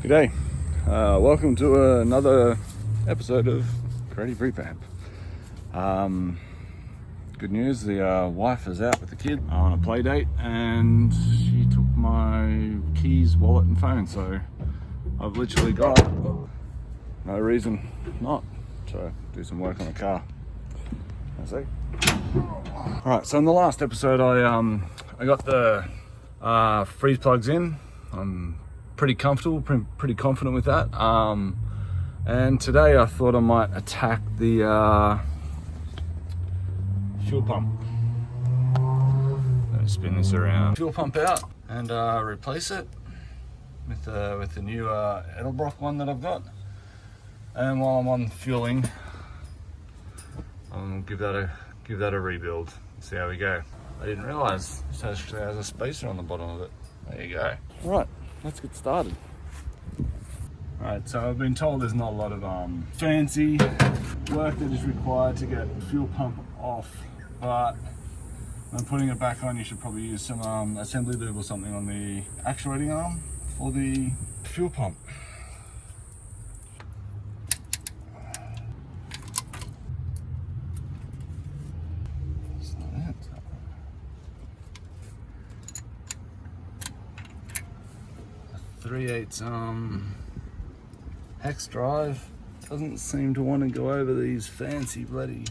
G'day, welcome to another episode of Creative Revamp. Good news, the wife is out with the kid on a play date and she took my keys, wallet and phone, so I've literally got no reason not to do some work on the car. That's it. Alright, so in the last episode I got the freeze plugs in. I'm pretty comfortable, pretty confident with that. And today I thought I might attack the fuel pump. Let me spin this around. Fuel pump out and replace it with the new edelbrock one that I've got. And while I'm on fueling, I'll give that a rebuild. See how we go. I didn't realise this actually has a spacer on the bottom of it. There you go. Right, let's get started. Alright, so I've been told there's not a lot of fancy work that is required to get the fuel pump off, but when putting it back on you should probably use some assembly lube or something on the actuating arm for the fuel pump. That's not it. 3/8 hex drive doesn't seem to want to go over these fancy bloody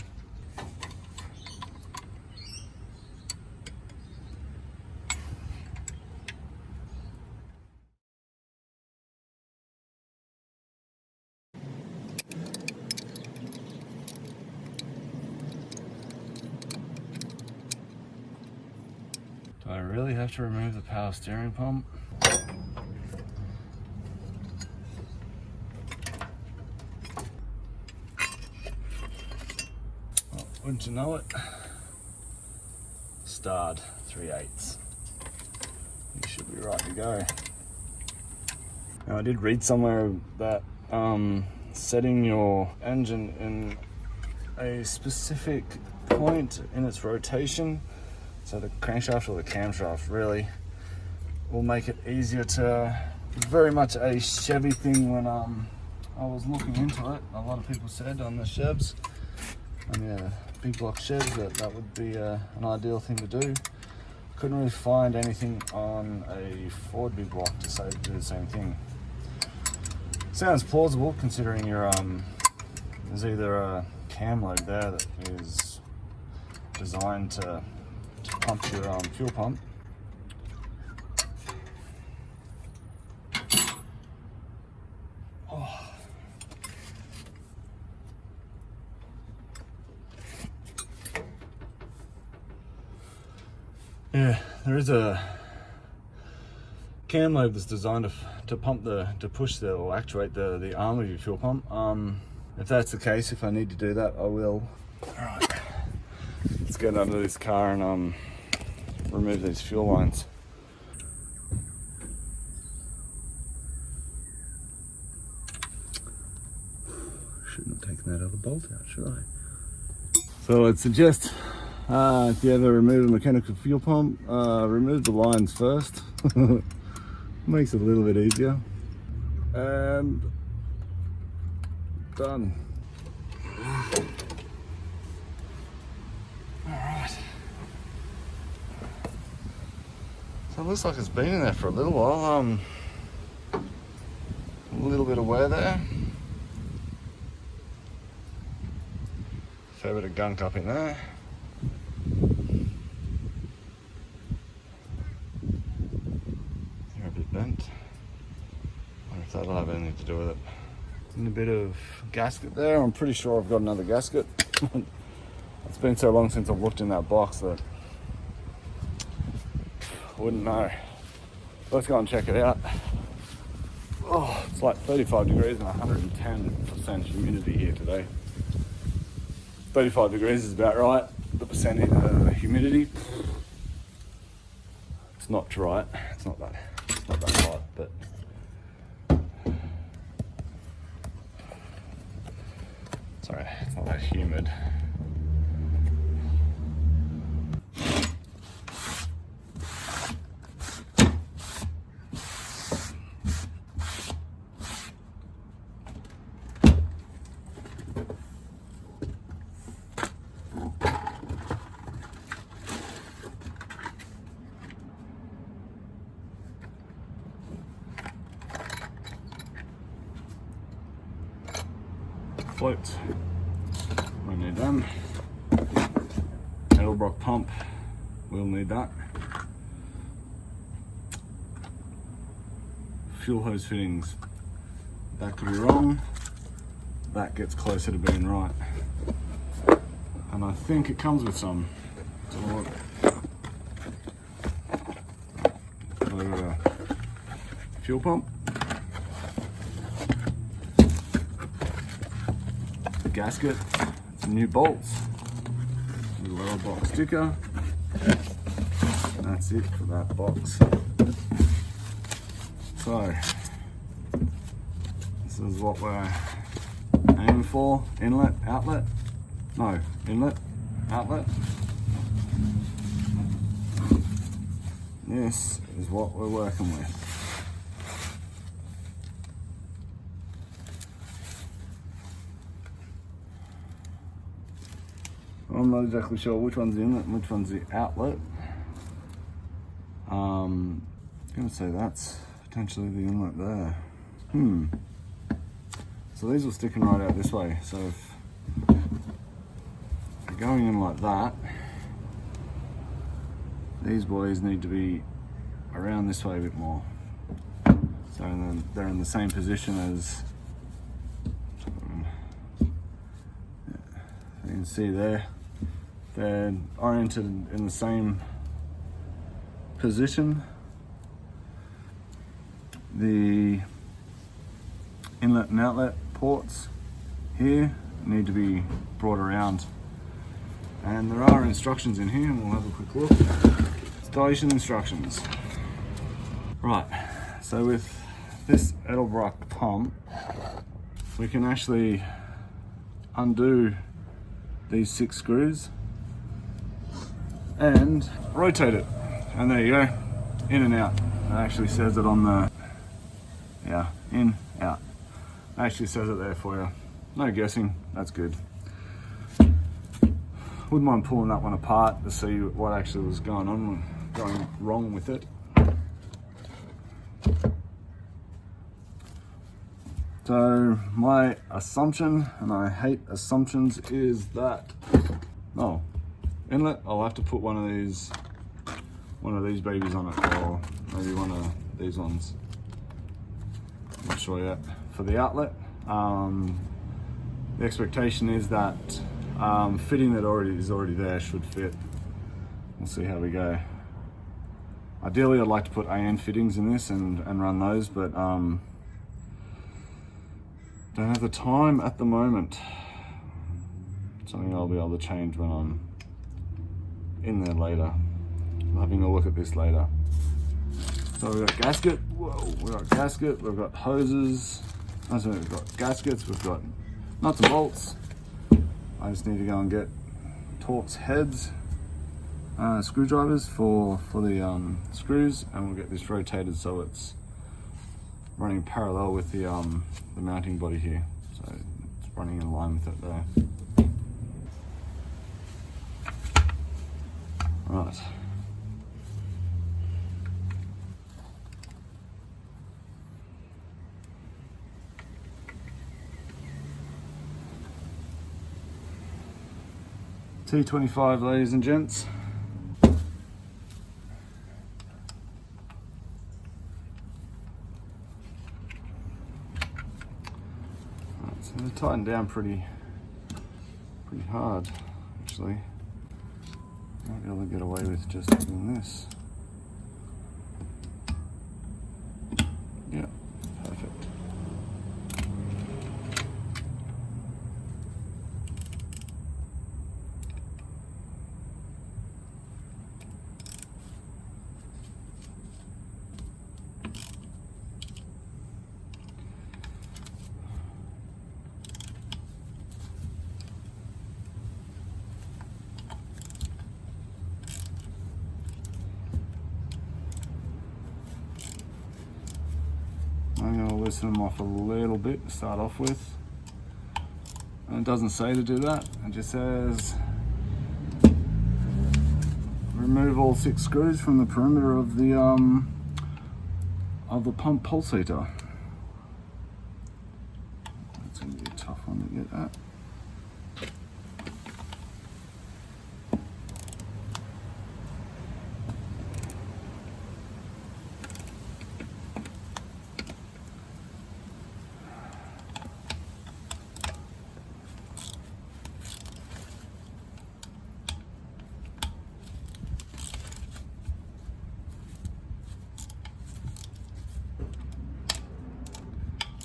Do I really have to remove the power steering pump? Wouldn't you know it? Starred 3/8. You should be right to go. Now I did read somewhere that setting your engine in a specific point in its rotation, so the crankshaft or the camshaft really, will make it easier to, very much a Chevy thing when I was looking into it. A lot of people said on the Chevs, and yeah, big block sheds, that would be an ideal thing to do. Couldn't really find anything on a Ford big block to say to do the same thing. Sounds plausible considering there's either a cam load there that is designed to pump your fuel pump. Yeah, there is a cam lobe that's designed to push or actuate the arm of your fuel pump. If that's the case, if I need to do that, I will. Alright, let's get under this car and remove these fuel lines. Shouldn't have taken that other bolt out, should I? So I'd suggest if you ever remove a mechanical fuel pump, remove the lines first. Makes it a little bit easier. And done. Alright. So it looks like it's been in there for a little while. A little bit of wear there. Fair bit of gunk up in there. Bent. I wonder if that'll have anything to do with it. And a bit of gasket there. I'm pretty sure I've got another gasket. It's been so long since I've looked in that box that I wouldn't know. Let's go and check it out. Oh, it's like 35 degrees and 110% humidity here today. 35 degrees is about right. The percentage humidity, it's not right. It's not that hot, but sorry, it's not that humid. floats. Won't need them. Edelbrock pump, we'll need that. Fuel hose fittings, that could be wrong. That gets closer to being right. And I think it comes with some. So look. Fuel pump. Gasket, some new bolts, new edelbrock sticker. That's it for that box. So, this is what we're aiming for. Inlet, outlet. No, inlet, outlet. This is what we're working with. I'm not exactly sure which one's the inlet and which one's the outlet. I'm gonna say that's potentially the inlet there. So these are sticking right out this way. So if they're going in like that, these boys need to be around this way a bit more. So then they're in the same position as, you can see there, they're oriented in the same position. The inlet and outlet ports here need to be brought around. And there are instructions in here, and we'll have a quick look. Installation instructions. Right, so with this edelbrock pump, we can actually undo these 6 screws and rotate it. And there you go, in and out. It actually says it on the, yeah, in, out. It actually says it there for you. No guessing, that's good. Wouldn't mind pulling that one apart to see what actually was going wrong with it. So my assumption, and I hate assumptions, is that, oh, inlet, I'll have to put one of these babies on it, or maybe one of these ones. I'm not sure yet. For the outlet, the expectation is that fitting that is already there should fit. We'll see how we go. Ideally, I'd like to put AN fittings in this and run those, but don't have the time at the moment. Something I'll be able to change when I'm in there later. I'm having a look at this later. So we've got gasket, we've got gasket, we've got hoses, so we've got gaskets, we've got nuts and bolts. I just need to go and get Torx heads, screwdrivers for the screws, and we'll get this rotated so it's running parallel with the mounting body here. So it's running in line with it there. Right. T25, ladies and gents. Right, so they're tightened down pretty hard, actually. Might be able to get away with just doing this. Yeah, perfect. I'm going to loosen them off a little bit to start off with. And it doesn't say to do that, it just says remove all 6 screws from the perimeter of the pump pulsator. That's going to be a tough Trying to get that.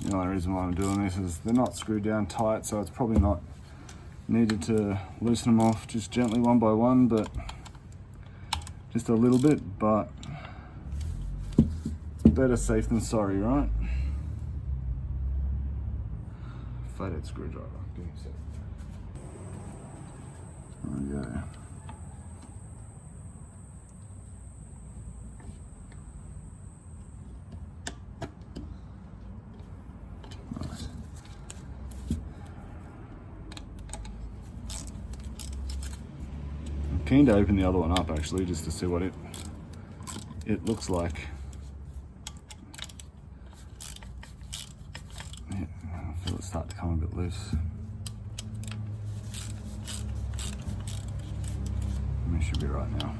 The only reason why I'm doing this is they're not screwed down tight, so it's probably not needed to loosen them off just gently one by one, but just a little bit, but it's better safe than sorry, right? Flathead screwdriver, give me a sec. There we go. Keen to open the other one up actually, just to see what it looks like. Yeah, I feel it start to come a bit loose. It should be right now.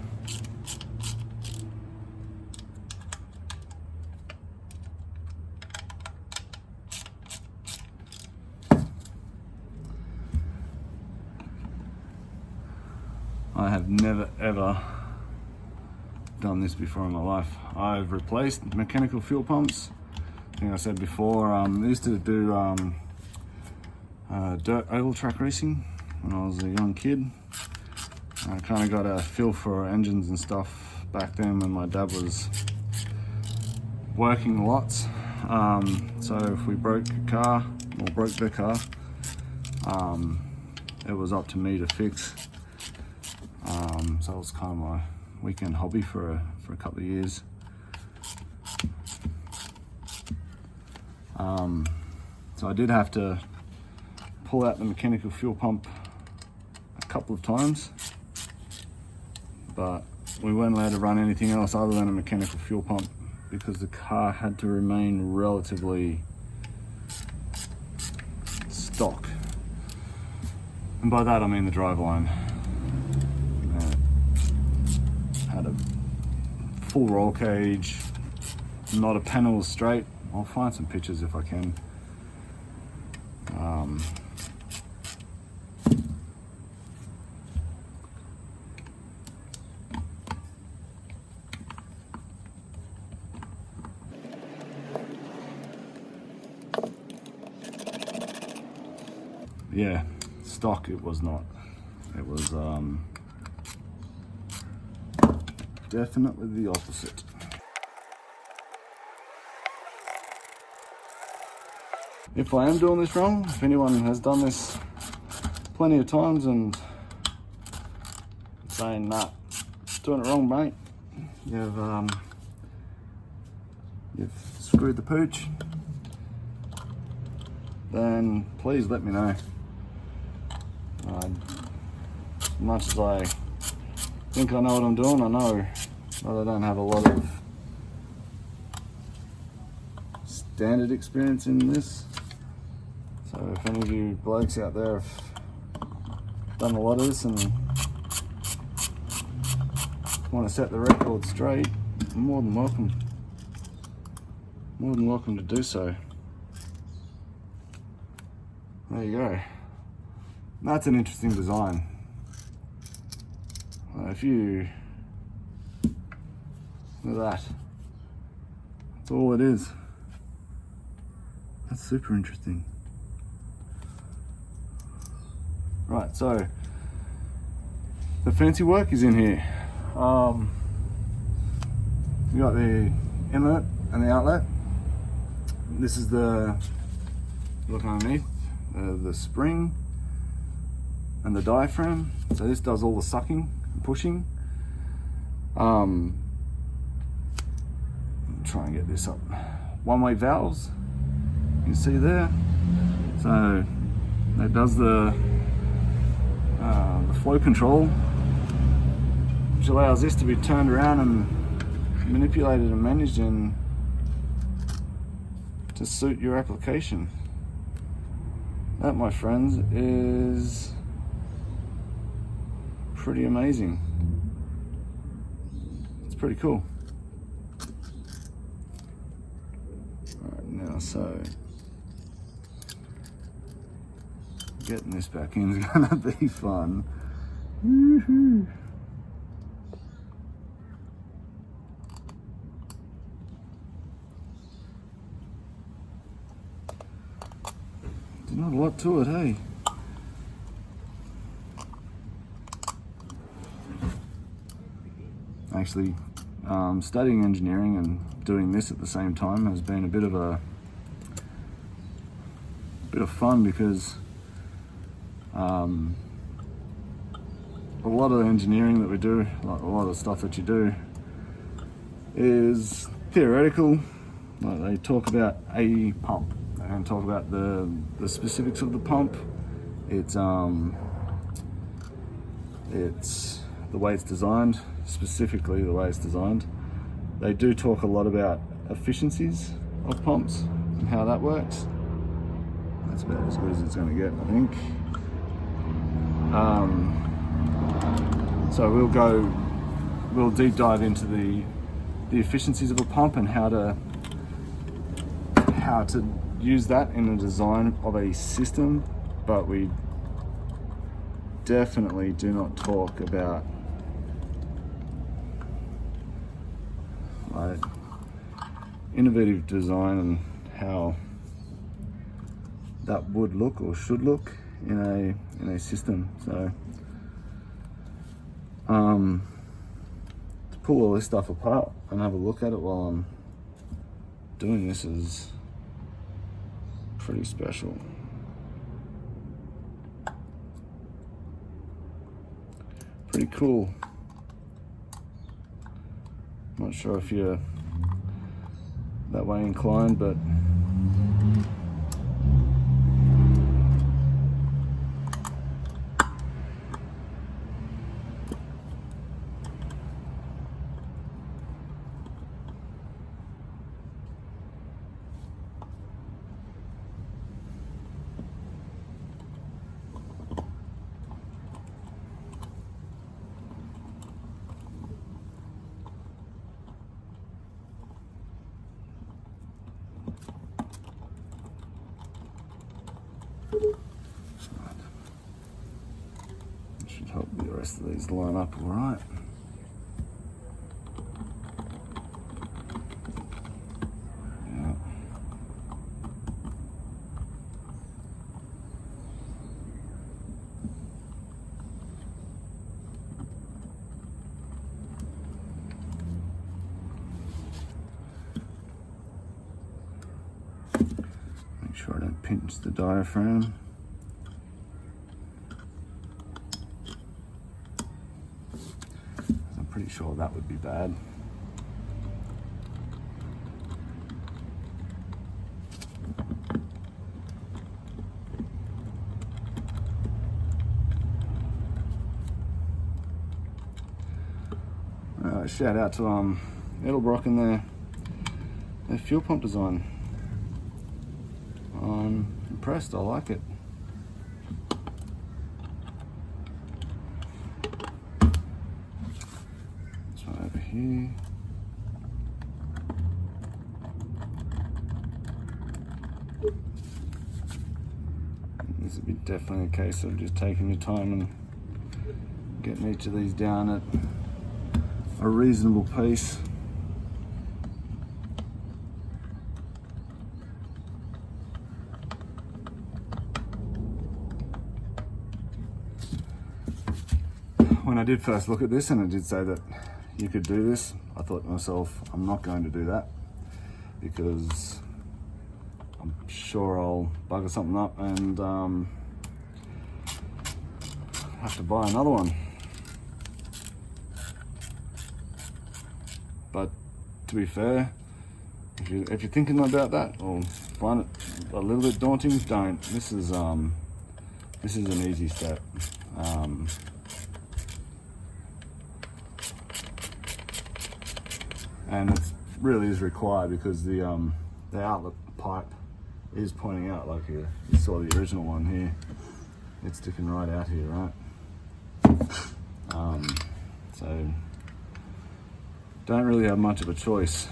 I have never ever done this before in my life. I've replaced mechanical fuel pumps. I think I said before, I used to do dirt oval track racing when I was a young kid. I kind of got a feel for engines and stuff back then when my dad was working lots. So if we broke a car, or broke the car, it was up to me to fix. So it was kind of my weekend hobby for a couple of years. So I did have to pull out the mechanical fuel pump a couple of times, but we weren't allowed to run anything else other than a mechanical fuel pump because the car had to remain relatively stock. And by that I mean the driveline. Had a full roll cage, not a panel straight. I'll find some pictures if I can. Yeah, stock it was not. It was definitely the opposite. If I am doing this wrong, if anyone has done this plenty of times and saying, nah, doing it wrong, mate, you've screwed the pooch, then please let me know. As much as I think I know what I'm doing, I know that I don't have a lot of standard experience in this. So if any of you blokes out there have done a lot of this and want to set the record straight, I'm more than welcome to do so. There you go. That's an interesting design. If you look at that, that's all it is. That's super interesting. Right, so the fancy work is in here. You got the inlet and the outlet. This is the look underneath, the spring and the diaphragm. So this does all the sucking and pushing. Try and get this up. One-way valves, you can see there. So that does the flow control, which allows this to be turned around and manipulated and managed in to suit your application. That, my friends, is pretty amazing. It's pretty cool. Alright, now so getting this back in is gonna be fun. Woohoo! There's not a lot to it, hey? Actually, studying engineering and doing this at the same time has been a bit of fun, because a lot of the engineering that we do, like a lot of stuff that you do, is theoretical. Like they talk about a pump and talk about the specifics of the pump. It's the way it's designed, specifically the way it's designed. They do talk a lot about efficiencies of pumps and how that works. That's about as good as it's going to get, I think. So we'll deep dive into the efficiencies of a pump and how to use that in the design of a system, but we definitely do not talk about like innovative design and how that would look or should look in a system. So to pull all this stuff apart and have a look at it while I'm doing this is pretty special. Pretty cool. Not sure if you're that way inclined, but should hope the rest of these line up all right. Yeah. Make sure I don't pinch the diaphragm. Pretty sure that would be bad. Shout out to Edelbrock and their fuel pump design. I'm impressed, I like it. Over here. This would be definitely a case of just taking your time and getting each of these down at a reasonable pace. When I did first look at this and it did say that you could do this, I thought to myself, I'm not going to do that, because I'm sure I'll bugger something up and have to buy another one. But to be fair, if you're thinking about that or find it a little bit daunting, don't. This is an easy step. And it really is required, because the outlet pipe is pointing out, like you saw the original one here. It's sticking right out here, right? So don't really have much of a choice.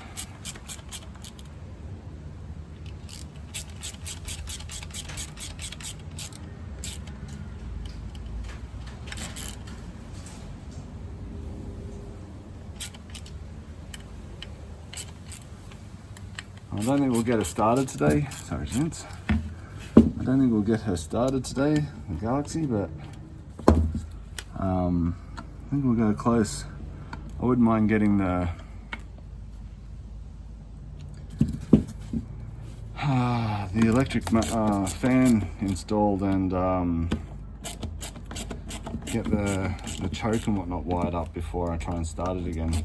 I don't think we'll get her started today. Sorry, gents. I don't think we'll get her started today, the Galaxy, but I think we'll go close. I wouldn't mind getting the electric fan installed and get the choke and whatnot wired up before I try and start it again.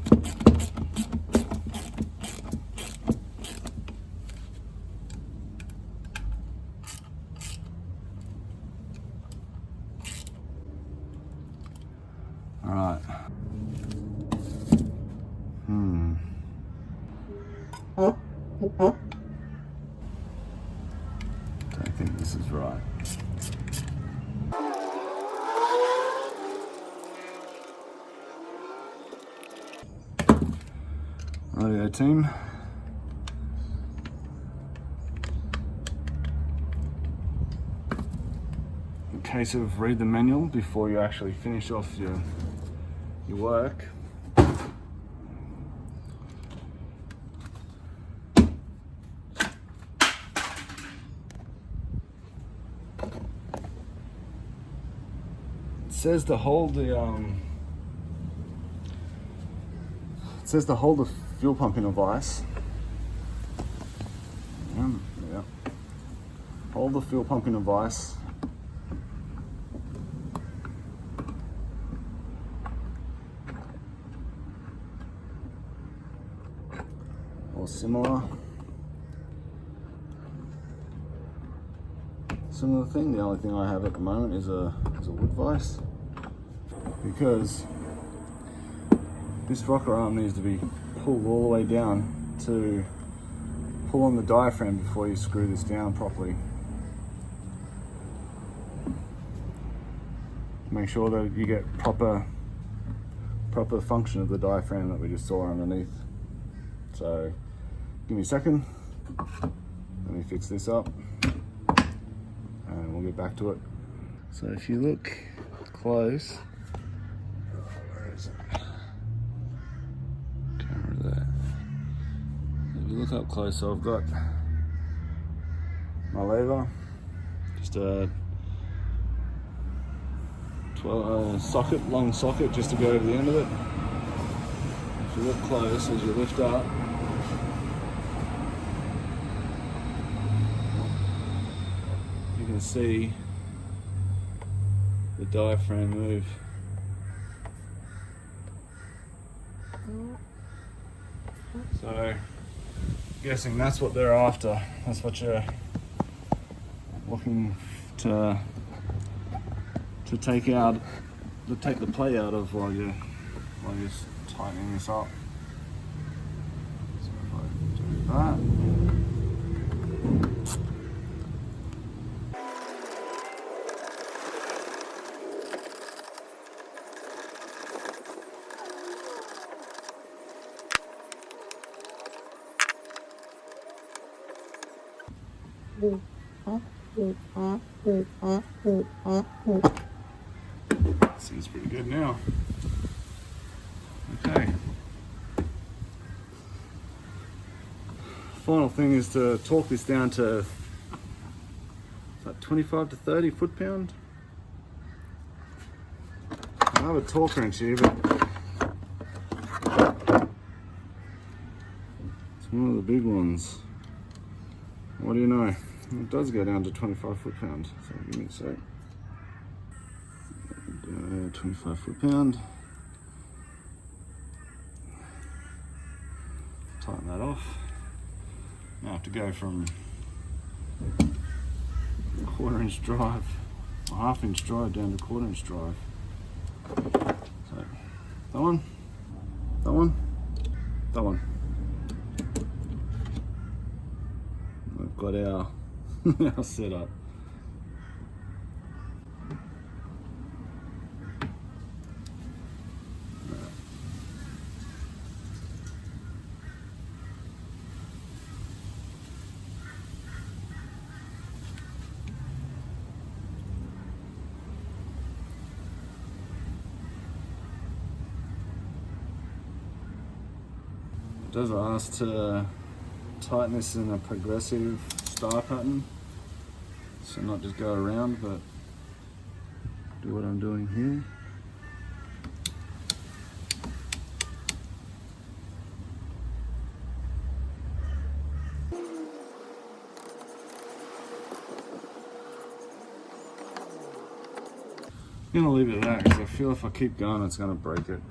All right. Don't think this is right. Rightio team. In case of read the manual before you actually finish off your work. It says to hold the fuel pumping device. Yeah. Hold the fuel pumping device or similar thing. The only thing I have at the moment is a wood vise, because this rocker arm needs to be pulled all the way down to pull on the diaphragm before you screw this down properly. Make sure that you get proper function of the diaphragm that we just saw underneath. So give me a second, let me fix this up and we'll get back to it. So if you look close, where is it? Camera there. If you look up close, so I've got my lever, just a 12 socket, long socket, just to go over the end of it. If you look close, as you lift up, you can see the diaphragm move. So, guessing that's what they're after. That's what you're looking to take the play out of while you're tightening this up. So if I do that. Seems pretty good now. Okay. Final thing is to torque this down to like 25 to 30 foot-pound. I have a torque wrench here, but it's one of the big ones. What do you know? It does go down to 25 foot-pound. So give me a sec. 25 foot-pound. Tighten that off. Now I have to go from a 1/4-inch drive, a 1/2-inch drive down to 1/4-inch drive. So that one, that one, that one. We've got our I'll set up. It does ask to tighten this in a progressive star pattern, so not just go around, but do what I'm doing here. I'm gonna leave it at that because I feel if I keep going it's gonna break it.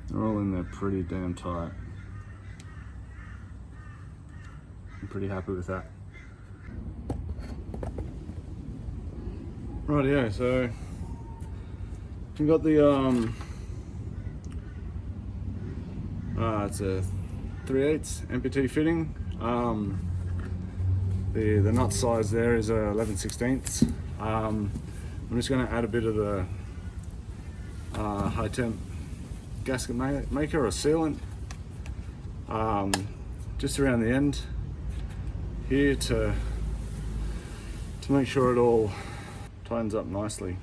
They're all in there pretty damn tight. I'm pretty happy with that. Rightio, so we've got the it's a 3/8 amputee fitting. The nut size there is 11/16. I'm just going to add a bit of the high temp gasket maker or sealant just around the end here to make sure it all tightens up nicely.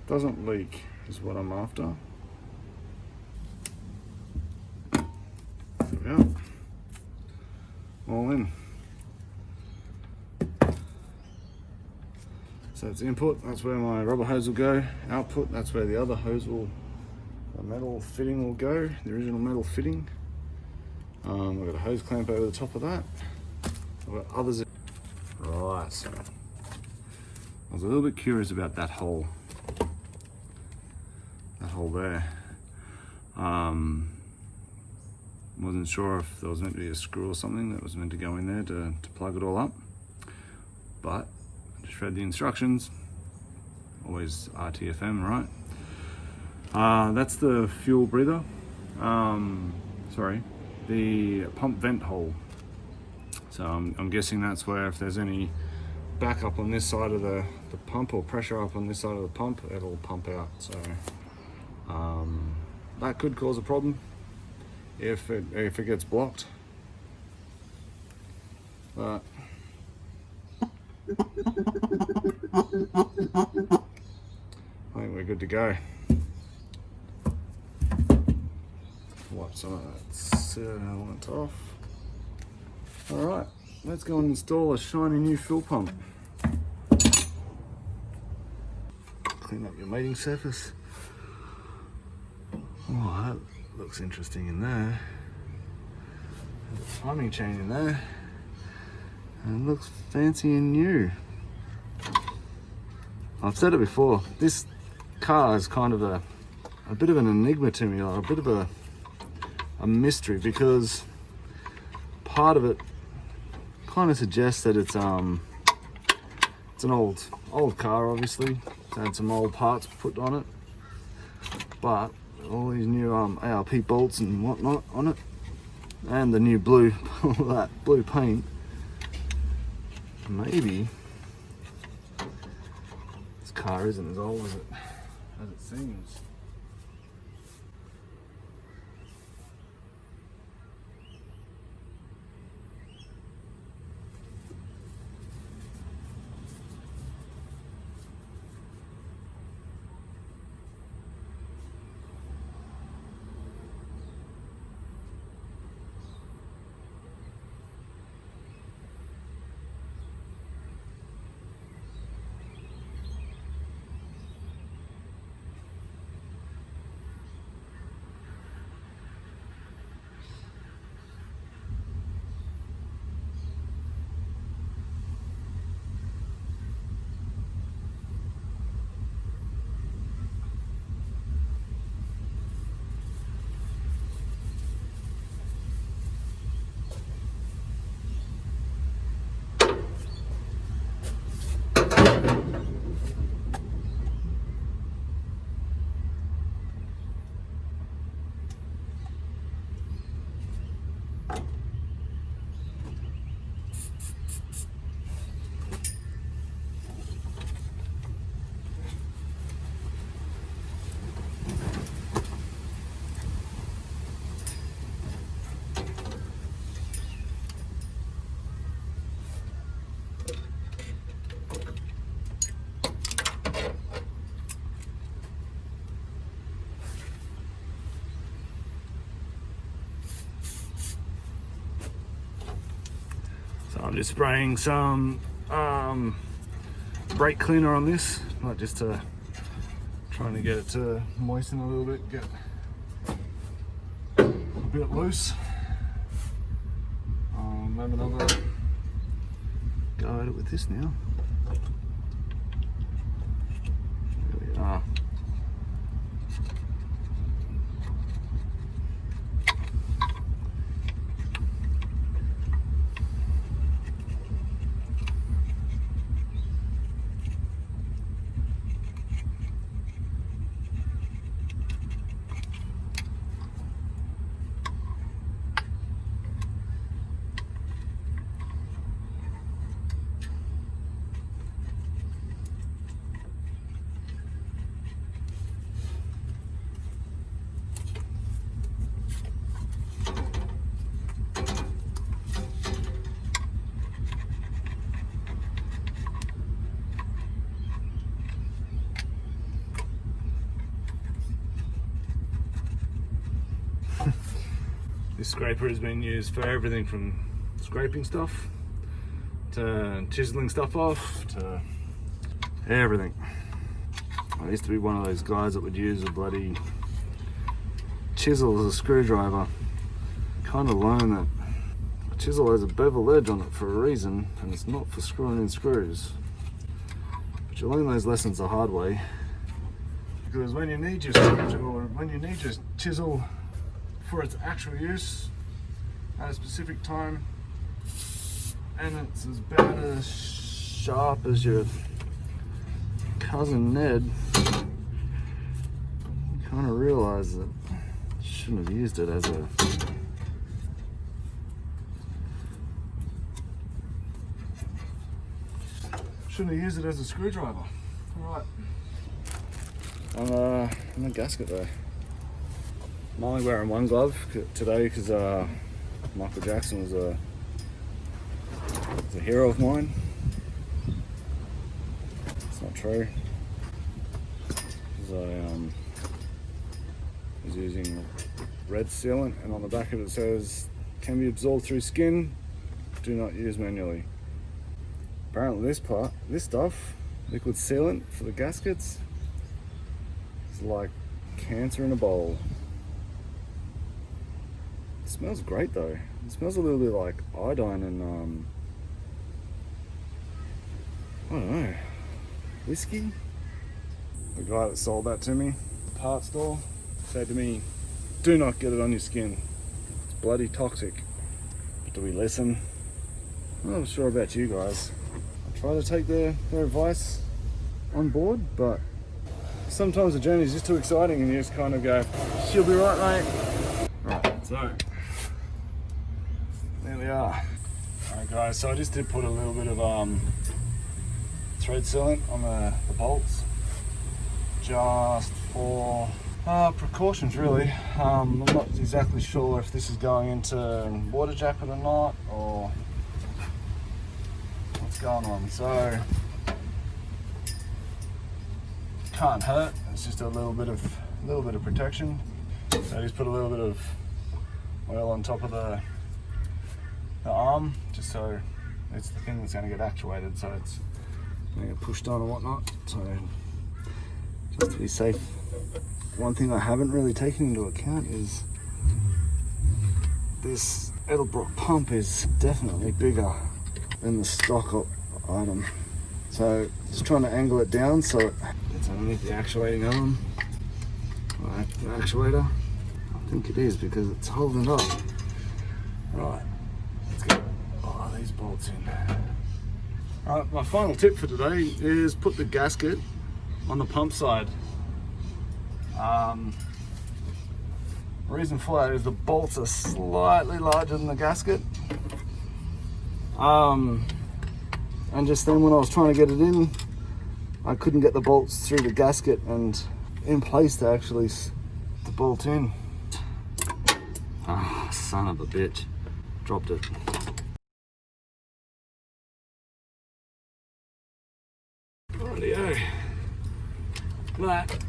Doesn't leak is what I'm after. There we go. All in. So it's input, that's where my rubber hose will go. Output, that's where the other hose will, the metal fitting will go, the original metal fitting. I've got a hose clamp over the top of that. I've got others. Right, so I was a little bit curious about that hole there. Wasn't sure if there was meant to be a screw or something that was meant to go in there to plug it all up, but I just read the instructions. Always RTFM, right? That's the fuel breather. Sorry, the pump vent hole. So I'm guessing that's where if there's any backup on this side of the pump or pressure up on this side of the pump, it'll pump out. So that could cause a problem if it gets blocked. But I think we're good to go. Wipe some of that sealant off. Alright, let's go and install a shiny new fuel pump. Clean up your mating surface. Oh, that looks interesting in there. There's a timing chain in there. And it looks fancy and new. I've said it before, this car is kind of a bit of an enigma to me, like a bit of a mystery, because part of it kind of suggests that it's an old car, obviously. It's had some old parts put on it, but all these new ARP bolts and whatnot on it, and the new blue, all that blue paint. Maybe this car isn't as old as it seems. I'm just spraying some brake cleaner on this, not just to trying to get it to moisten a little bit, get a bit loose. Have another go at it with this now. There we are. This scraper has been used for everything from scraping stuff to chiseling stuff off to everything. I used to be one of those guys that would use a bloody chisel as a screwdriver. Kind of learned that a chisel has a bevel edge on it for a reason, and it's not for screwing in screws. But you learn those lessons the hard way, because when you need your chisel for its actual use at a specific time, and it's as bad as sharp as your cousin Ned, you kind of realize that you shouldn't have used it as a screwdriver. Alright. On the gasket though. I'm only wearing one glove today because Michael Jackson was a hero of mine. It's not true. Because I was using red sealant, and on the back of it says, can be absorbed through skin, do not use manually. Apparently this stuff, liquid sealant for the gaskets, is like cancer in a bowl. It smells great though. It smells a little bit like iodine and I don't know, whiskey. The guy that sold that to me, the parts store, said to me, do not get it on your skin. It's bloody toxic. But do we listen? I'm not sure about you guys. I try to take their advice on board, but sometimes the journey is just too exciting and you just kind of go, she'll be right, mate. Right, so there we are. Alright guys, so I just did put a little bit of thread sealant on the bolts, just for precautions really. I'm not exactly sure if this is going into water jacket or not, or what's going on. So can't hurt. It's just a little bit of protection. So I just put a little bit of oil on top of the arm, just so it's the thing that's going to get actuated, so it's going to get pushed on and whatnot. So just to be safe. One thing I haven't really taken into account is this edelbrock pump is definitely bigger than the stock item. So just trying to angle it down so it's underneath the actuating arm. Right, the actuator. I think it is because it's holding it up. Right, let's get these bolts in. Alright, my final tip for today is put the gasket on the pump side. Reason for that is the bolts are slightly larger than the gasket. And just then when I was trying to get it in, I couldn't get the bolts through the gasket and in place to actually the bolt in. Ah, son of a bitch. Dropped it. Rightio. That.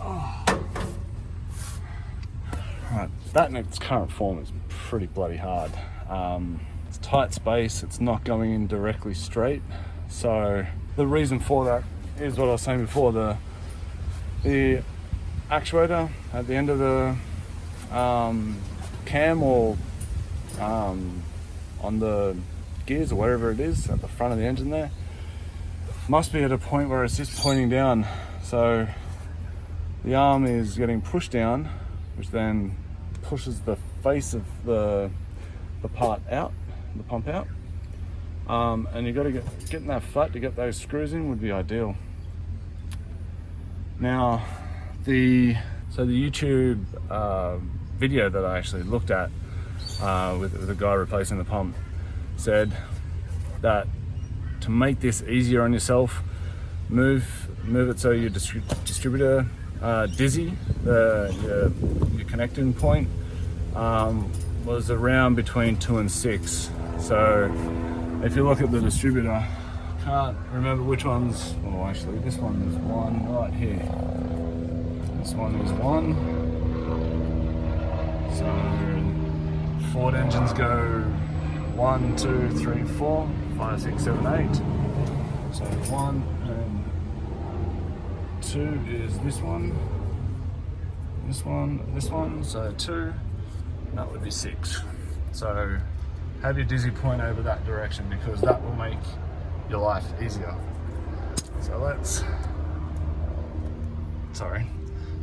Oh. Right, that in its current form is pretty bloody hard. It's tight space, it's not going in directly straight. So the reason for that is what I was saying before, the actuator at the end of the cam, or on the gears or whatever it is at the front of the engine there, must be at a point where it's just pointing down. So the arm is getting pushed down, which then pushes the face of the part out, the pump out. And you've got to getting that flat to get those screws in would be ideal. Now, the YouTube video that I actually looked at with the guy replacing the pump said that to make this easier on yourself, move it so your distributor dizzy, your connecting point, was around between 2 and 6. So if you look at the distributor, I can't remember which one's, well actually this one is 1 right here. This one is 1. So Ford engines go 1, 2, 3, 4, 5, 6, 7, 8. So 1 and 2 is this one, this one, this one. So 2, that would be 6. So have your dizzy point over that direction, because that will make your life easier. So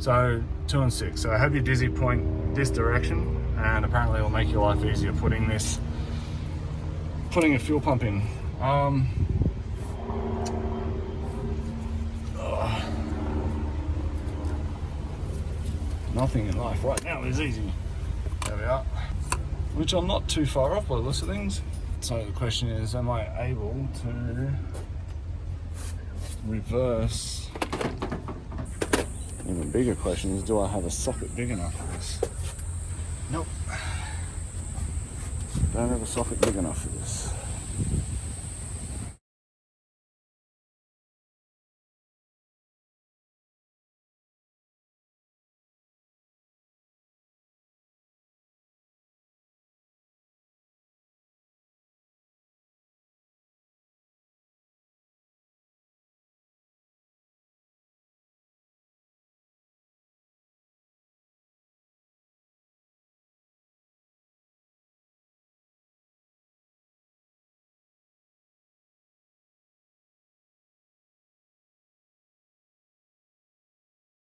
so 2 and 6. So have your dizzy point this direction, and apparently it will make your life easier putting a fuel pump in. Nothing in life right now is easy. There we are. Which I'm not too far off by the looks of things. So the question is, am I able to reverse? Even bigger question is, do I have a socket big enough for this? Nope. Don't have a socket big enough for this.